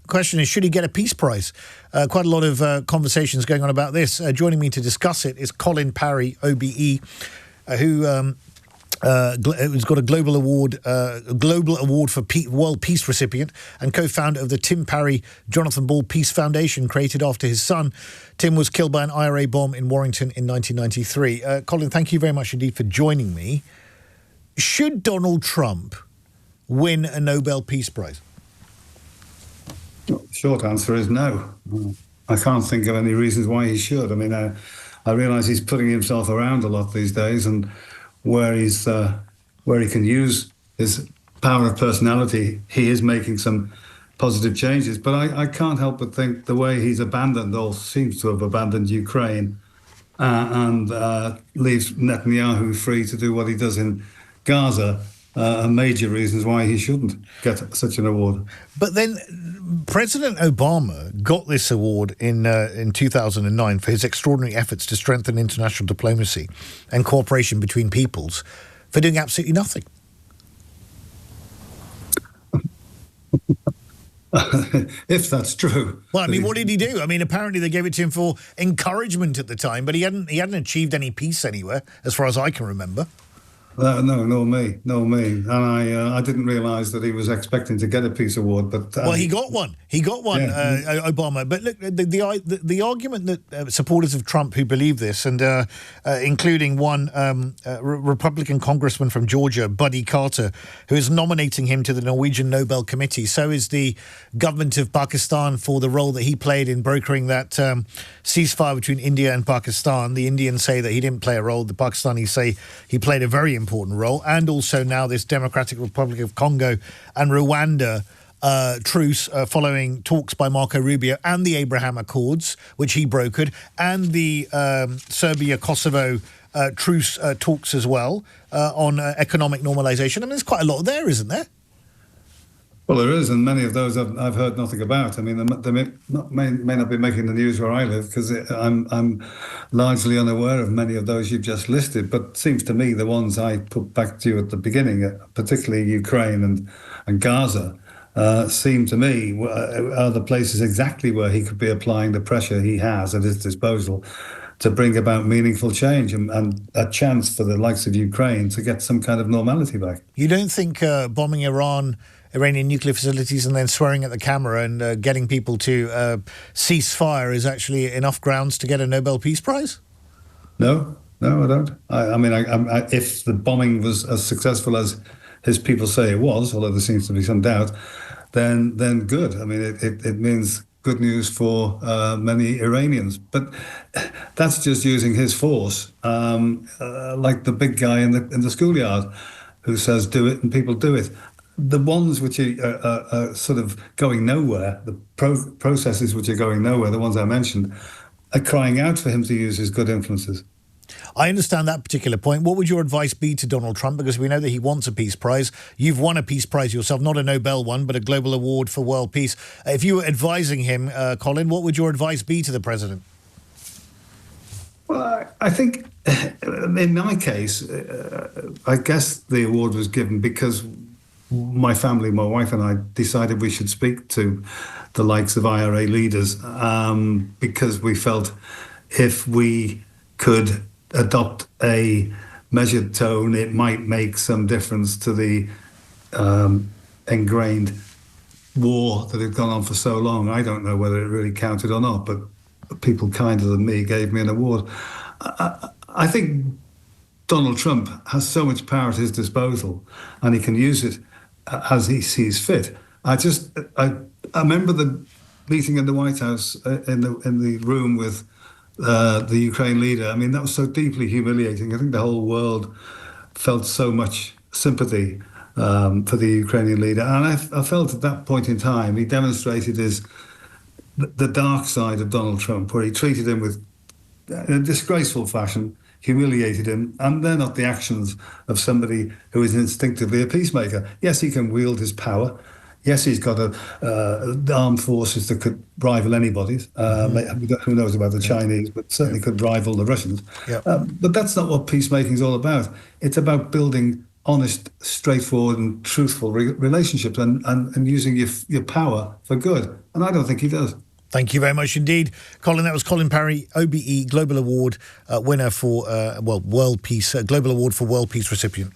question is, should he get a Peace Prize? Quite a lot of conversations going on about this. Joining me to discuss it is Colin Parry OBE, who's got a global award for World Peace recipient and co-founder of the Tim Parry Johnathan Ball Peace Foundation, created after his son Tim was killed by an IRA bomb in Warrington in 1993. Colin, thank you very much indeed for joining me. Should Donald Trump win a Nobel Peace Prize? The short answer is no. I can't think of any reasons why he should. I mean, I realise he's putting himself around a lot these days, and where he can use his power of personality, he is making some positive changes. But I can't help but think the way he's abandoned, or seems to have abandoned, Ukraine and leaves Netanyahu free to do what he does in Gaza are major reasons why he shouldn't get such an award. But then President Obama got this award in 2009 for his extraordinary efforts to strengthen international diplomacy and cooperation between peoples, for doing absolutely nothing. If that's true. Well, I mean, what did he do? I mean, apparently they gave it to him for encouragement at the time, but he hadn't achieved any peace anywhere, as far as I can remember. No, nor me. And I didn't realise that he was expecting to get a peace award. But well, he got one. Yeah. Obama. But look, the argument that supporters of Trump who believe this, and including one Republican congressman from Georgia, Buddy Carter, who is nominating him to the Norwegian Nobel Committee. So is the government of Pakistan for the role that he played in brokering that ceasefire between India and Pakistan. The Indians say that he didn't play a role. The Pakistanis say he played a very important role. And also now this Democratic Republic of Congo and Rwanda truce following talks by Marco Rubio, and the Abraham Accords, which he brokered, and the Serbia-Kosovo truce talks as well on economic normalisation. I mean, there's quite a lot there, isn't there? Well, there is, and many of those I've heard nothing about. I mean, they may not be making the news where I live, because I'm largely unaware of many of those you've just listed. But it seems to me the ones I put back to you at the beginning, particularly Ukraine and Gaza, seem to me are the places exactly where he could be applying the pressure he has at his disposal to bring about meaningful change and a chance for the likes of Ukraine to get some kind of normality back. You don't think bombing Iranian nuclear facilities and then swearing at the camera and getting people to cease fire is actually enough grounds to get a Nobel Peace Prize? No, I don't. I mean, if the bombing was as successful as his people say it was, although there seems to be some doubt, then good. I mean, it means good news for many Iranians. But that's just using his force, like the big guy in the schoolyard who says do it and people do it. The ones which are sort of going nowhere, the processes which are going nowhere, the ones I mentioned, are crying out for him to use his good influences. I understand that particular point. What would your advice be to Donald Trump? Because we know that he wants a peace prize. You've won a peace prize yourself, not a Nobel one, but a global award for world peace. If you were advising him, Colin, what would your advice be to the president? Well, I think in my case, I guess the award was given because my family, my wife and I, decided we should speak to the likes of IRA leaders because we felt if we could adopt a measured tone, it might make some difference to the ingrained war that had gone on for so long. I don't know whether it really counted or not, but people kinder than me gave me an award. I think Donald Trump has so much power at his disposal, and he can use it as he sees fit. I remember the meeting in the White House in the room with the Ukraine leader. I mean, that was so deeply humiliating. I think the whole world felt so much sympathy for the Ukrainian leader, and I felt at that point in time he demonstrated the dark side of Donald Trump, where he treated him with in a disgraceful fashion, humiliated him, and they're not the actions of somebody who is instinctively a peacemaker. Yes, he can wield his power. Yes, he's got armed forces that could rival anybody's. Who knows about the Chinese, but certainly could rival the Russians. But that's not what peacemaking is all about. It's about building honest, straightforward and truthful relationships and using your power for good. And I don't think he does. Thank you very much indeed, Colin. That was Colin Parry, OBE Global Award winner for, World Peace, Global Award for World Peace recipient.